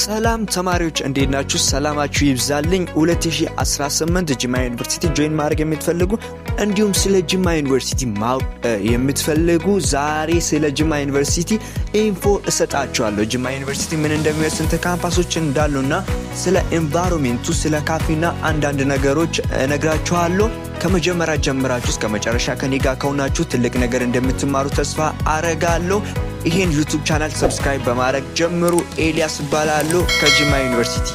ሰላም ተማሪዎች እንዴት ናችሁ? ሰላማችሁ ይብዛልኝ። 2018 ጅማ ዩኒቨርሲቲ ጆይን ማድረግ የምትፈልጉ እንዲሁም ስለ ጅማ ዩኒቨርሲቲ ማወቅ የምትፈልጉ ዛሬ ስለ ጅማ ዩኒቨርሲቲ ኢንፎ እሰጣችኋለሁ። ጅማ ዩኒቨርሲቲ ምን እንደሚመስል ካምፓሶች እንዳሉና ስለ ኤንቫይሮንመንቱ ስለ ካፌና አንዳንድ ነገሮች እነግራችኋለሁ። ከመጀመሪያ ጀምራችሁ እስከ መጨረሻ ከኔ ጋር ከሆናችሁ ትልቅ ነገር እንደምትማሩ ተስፋ አረጋለሁ። ይሄን ዩቲዩብ ቻናል ሰብስክራይብ በማድረግ ጀምሩ። ኤልያስ እባላለሁ ከጅማ ዩኒቨርሲቲ።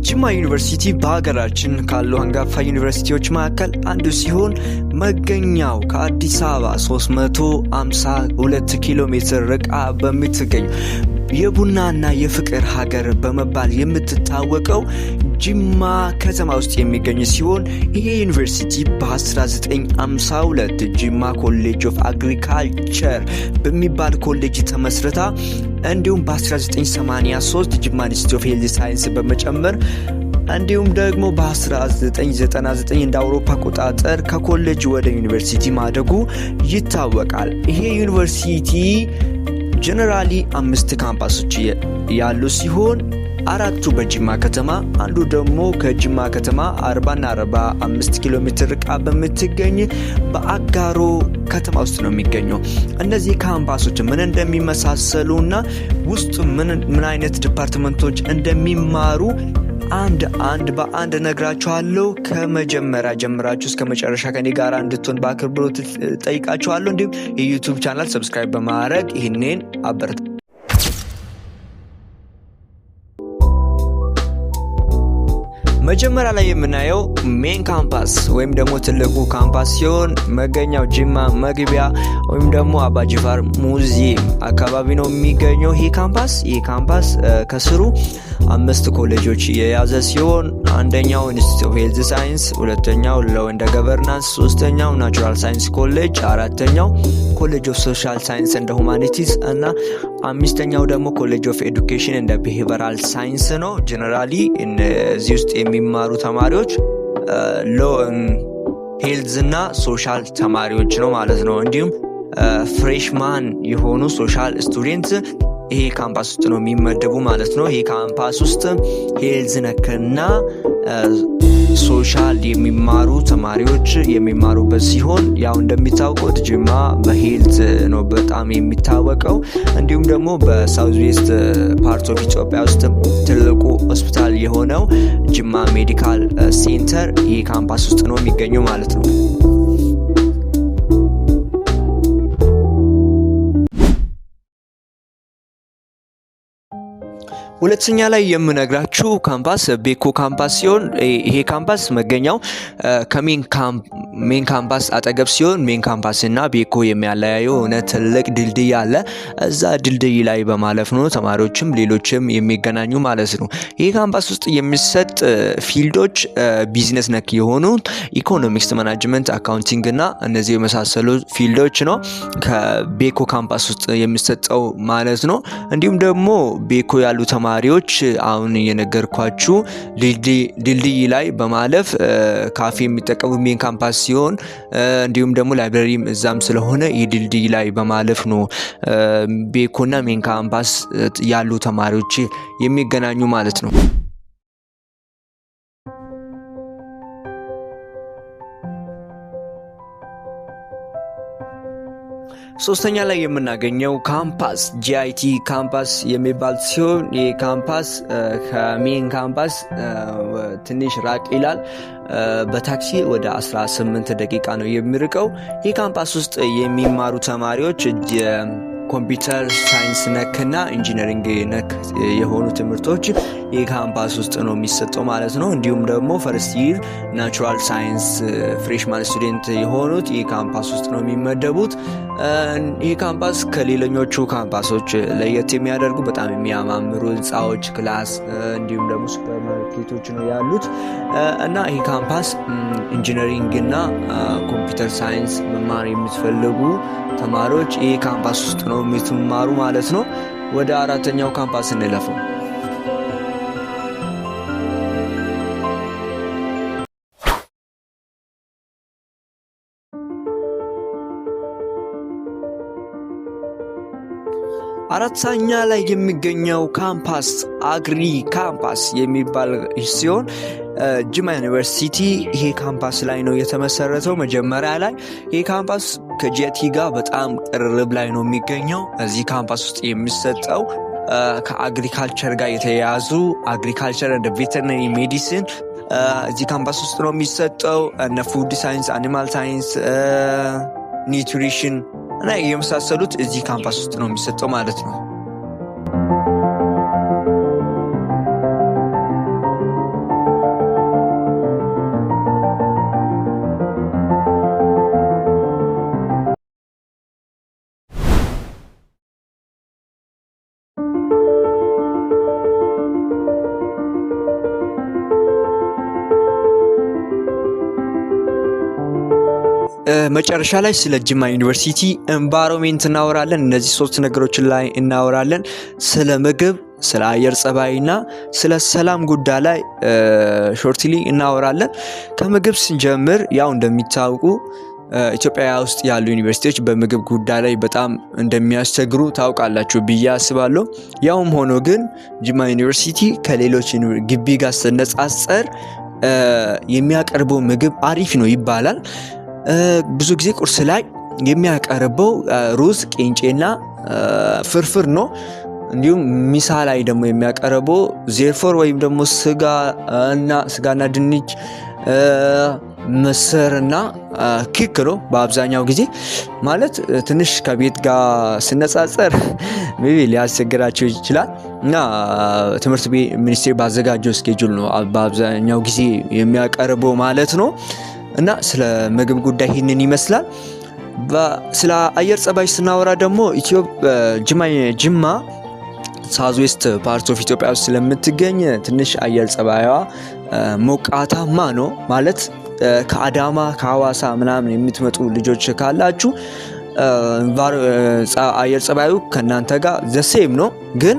ጅማ ዩኒቨርሲቲ በሀገራችን ካሉ አንጋፋ ዩኒቨርሲቲዎች መካከል አንዱ ሲሆን መገኛው ከአዲስ አበባ 352 ኪሎ ሜትር ርቃ በምትገኝ የቡናና የፍቅር ሀገር በመባል የምትታወቀው ጅማ ከተማ ውስጥ የሚገኝ ሲሆን ይሄ ዩኒቨርሲቲ በ1952 ጅማ ኮሌጅ ኦፍ አግሪካልቸር በሚባል ኮሌጅ ተመስርታ እንዲሁም በ1983 ጅማ ኢንስቲትዩት ኦፍ ሄልዝ ሳይንስ በመጨመር እንዲሁም ደግሞ በ1999 እንደ አውሮፓ አቆጣጠር ከኮሌጅ ወደ ዩኒቨርሲቲ ማደጉ ይታወቃል። ይሄ ዩኒቨርሲቲ ጀነራሊ 5 ካምፓሶች ያሉ ሲሆን 4ቱ በጅማ ከተማ፣ አንዱ ደግሞ ከጅማ ከተማ 40 እና 45 ኪሎ ሜትር ርቃ በምትገኝ በአጋሮ ከተማ ውስጥ ነው የሚገኘው። እነዚህ ካምፓሶች ምን እንደሚመሳሰሉና ውስጡ ምን አይነት ዲፓርትመንቶች እንደሚማሩ አንድ በአንድ ነግራችኋለሁ። ከመጀመሪያ ጀምራችሁ እስከ መጨረሻ ከኔ ጋር እንድትሆን በአክብሮት ጠይቃችኋለሁ። እንዲሁም የዩቲዩብ ቻናል ሰብስክራይብ በማድረግ ይህንን አበረታቱ። መጀመሪያ ላይ የምናየው ሜን ካምፓስ ወይም ደግሞ ትልቁ ካምፓስ ሲሆን መገኛው ጅማ መግቢያ ወይም ደግሞ አባጅፋር ሙዚየም አካባቢ ነው የሚገኘው። ይህ ካምፓስ ከስሩ 5 ኮሌጆች የያዘ ሲሆን አንደኛው ኢንስቲትዩት ኦፍ ሄልዝ ሳይንስ፣ ሁለተኛው ሎው ኤንድ ገቨርናንስ፣ ሶስተኛው ናቹራል ሳይንስ ኮሌጅ፣ አራተኛው ኮሌጅ ኦፍ ሶሻል ሳይንስ ኤንድ ሁማኒቲስ እና አምስተኛው ደግሞ ኮሌጅ ኦፍ ኤዱኬሽን ኤንድ ቢሄቪራል ሳይንስ ነው። ጀነራሊ እዚህ ውስጥ የሚማሩ ተማሪዎች ሎው ሄልዝ እና ሶሻል ተማሪዎች ነው ማለት ነው። እንዲሁም ፍሬሽማን የሆኑ ሶሻል ስቱደንት ይሄ ካምፓስ ውስጥ ነው የሚመደቡ ማለት ነው። ይሄ ካምፓስ ውስጥ ሄልዝ ነክና ሶሻል የሚማሩ ተማሪዎች የሚማሩበት ሲሆን ያው እንደሚታወቀው ጅማ በሄልዝ ነው በጣም የሚታወቀው። እንዲሁም ደግሞ በሳውዝ ዌስት ፓርት ኦፍ ኢትዮጵያ ውስጥ ትልቁ ሆስፒታል የሆነው ጅማ ሜዲካል ሴንተር ይሄ ካምፓስ ውስጥ ነው የሚገኘው ማለት ነው። ሁለተኛ ላይ የምነግራችሁ ካምፓስ ቤኮ ካምፓስ ሲሆን ይሄ ካምፓስ መገኛው ከሜን ካምፓስ አጠገብ ሲሆን ሜን ካምፓስ እና ቤኮ የሚያለያየው ትልቅ ድልድይ አለ። እዛ ድልድይ ላይ በማለፍ ነው ተማሪዎችም ሌሎችም የሚገናኙ ማለት ነው። ይሄ ካምፓስ ውስጥ የሚሰጥ ፊልዶች ቢዝነስ ነክ የሆኑ ኢኮኖሚክስ፣ ማኔጅመንት፣ አካውንቲንግ እና እነዚህ የመሳሰሉ ፊልዶች ነው ከቤኮ ካምፓስ ውስጥ የሚሰጠው ማለት ነው። እንዲሁም ደግሞ ቤኮ ያሉ ተማሪዎች አሁን የነገርኳችሁ ድልድይ ላይ በማለፍ ካፌ የሚጠቀሙ ሜን ካምፓስ ሲሆን እንዲሁም ደግሞ ላይብረሪም እዛም ስለሆነ ድልድይ ላይ በማለፍ ነው ቤኮና ሜን ካምፓስ ያሉ ተማሪዎች የሚገናኙ ማለት ነው። ሶስተኛ ላይ የምናገኘው ካምፓስ ጂአይቲ ካምፓስ የሚባል ሲሆን ይህ ካምፓስ ከሜን ካምፓስ ትንሽ ራቅ ይላል። በታክሲ ወደ 18 ደቂቃ ነው የሚርቀው። ይህ ካምፓስ ውስጥ የሚማሩ ተማሪዎች ኮምፒውተር ሳይንስ ነክና ኢንጂነሪንግ ነክ የሆኑ ትምህርቶች ይህ ካምፓስ ውስጥ ነው የሚሰጠው ማለት ነው። እንዲሁም ደግሞ ፈርስት ይር ናቹራል ሳይንስ ፍሬሽማን ስቱደንት የሆኑት ይህ ካምፓስ ውስጥ ነው የሚመደቡት። ይህ ካምፓስ ከሌሎኞቹ ካምፓሶች ለየት የሚያደርጉ በጣም የሚያማምሩ ህንፃዎች፣ ክላስ እንዲሁም ደግሞ ሱፐርማርኬቶች ነው ያሉት እና ይህ ካምፓስ ኢንጂነሪንግ እና ኮምፒውተር ሳይንስ መማር የምትፈልጉ ተማሪዎች ይህ ካምፓስ ውስጥ ነው የምትማሩ ማለት ነው። ወደ አራተኛው ካምፓስ እንለፈው። 4ኛ ላይ የሚገኘው ካምፓስ አግሪ ካምፓስ የሚባል ሲሆን ጅማ ዩኒቨርሲቲ ይሄ ካምፓስ ላይ ነው የተመሰረተው። መጀመሪያ ላይ ይሄ ካምፓስ ከጂአይቲ ጋር በጣም ቅርብ ላይ ነው የሚገኘው። እዚህ ካምፓስ ውስጥ የሚሰጠው ከአግሪካልቸር ጋር የተያያዙ አግሪካልቸር እንደ ቬተርነሪ ሜዲሲን እዚህ ካምፓስ ውስጥ ነው የሚሰጠው። እነ ፉድ ሳይንስ፣ አኒማል ሳይንስ፣ ኒውትሪሽን እና የመሳሰሉት እዚህ ካምፓስ ውስጥ ነው የሚሰጠው ማለት ነው። መጨረሻ ላይ ስለ ጅማ ዩኒቨርሲቲ ኤንቫይሮንመንት እናወራለን። እነዚህ 3 ነገሮችን ላይ እናወራለን። ስለ ምግብ፣ ስለ አየር ጸባይና ስለ ሰላም ጉዳይ ላይ ሾርትሊ እናወራለን። ከምግብ ስንጀምር ያው እንደሚታወቁ ኢትዮጵያ ውስጥ ያሉ ዩኒቨርሲቲዎች በምግብ ጉዳይ ላይ በጣም እንደሚያስቸግሩ ታውቃላችሁ ብዬ አስባለሁ። ያውም ሆኖ ግን ጅማ ዩኒቨርሲቲ ከሌሎች ግቢ ጋር ሲነጻጸር የሚያቀርበው ምግብ አሪፍ ነው ይባላል። ብዙ ጊዜ ቁርስ ላይ የሚያቀርበው ሩዝ፣ ቂንጬና ፍርፍር ነው። እንዲሁም ሚሳ ላይ ደግሞ የሚያቀርበው ዜርፎር ወይም ደግሞ ስጋና ድንች፣ ምስርና ኪክ ነው በአብዛኛው ጊዜ። ማለት ትንሽ ከቤት ጋር ሲነጻጸር ሜቢ ሊያስቸግራቸው ይችላል እና ትምህርት ሚኒስቴር ባዘጋጀው ስኬጁል ነው በአብዛኛው ጊዜ የሚያቀርበው ማለት ነው። እና ስለ ምግብ ጉዳይ ይህንን ይመስላል። ስለ አየር ጸባይ ስናወራ ደግሞ ጅማ ሳውዝ ዌስት ፓርት ኦፍ ኢትዮጵያ ውስጥ ስለምትገኝ ትንሽ አየር ጸባይዋ ሞቃታማ ነው። ማለት ከአዳማ ከሐዋሳ ምናምን የምትመጡ ልጆች ካላችሁ አየር ጸባዩ ከናንተ ጋር ዘሴም ነው። ግን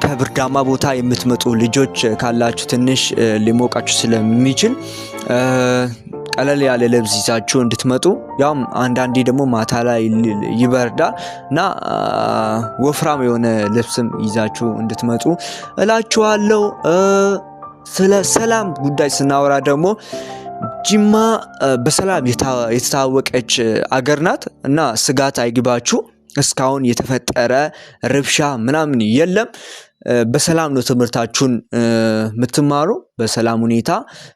ከብርዳማ ቦታ የምትመጡ ልጆች ካላችሁ ትንሽ ሊሞቃችሁ ስለሚችል ቀለል ያለ ልብስ ይዛችሁ እንድትመጡ፣ ያም አንዳንዴ ደግሞ ማታ ላይ ይበርዳል እና ወፍራም የሆነ ልብስም ይዛችሁ እንድትመጡ እላችኋለሁ። ስለ ሰላም ጉዳይ ስናወራ ደግሞ ጅማ በሰላም የተታወቀች አገር ናት እና ስጋት አይግባችሁ። እስካሁን የተፈጠረ ረብሻ ምናምን የለም። በሰላም ነው ትምህርታችሁን የምትማሩ። በሰላም ሁኔታ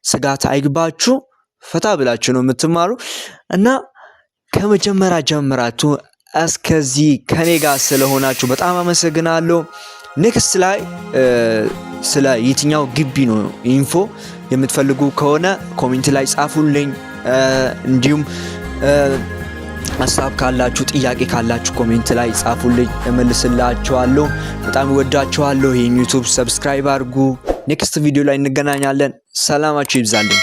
ስጋት አይግባችሁ። ፈታ ብላችሁ ነው የምትማሩ እና ከመጀመሪያ ጀምራችሁ እስከዚህ ከኔ ጋር ስለሆናችሁ በጣም አመሰግናለሁ። ኔክስት ላይ ስለ የትኛው ግቢ ነው ኢንፎ የምትፈልጉ ከሆነ ኮሜንት ላይ ጻፉልኝ። እንዲሁም ሀሳብ ካላችሁ፣ ጥያቄ ካላችሁ ኮሜንት ላይ ጻፉልኝ፣ እመልስላችኋለሁ። በጣም ወዳችኋለሁ። ይሄን ዩቲዩብ ሰብስክራይብ አድርጉ። ኔክስት ቪዲዮ ላይ እንገናኛለን። ሰላማችሁ ይብዛልኝ።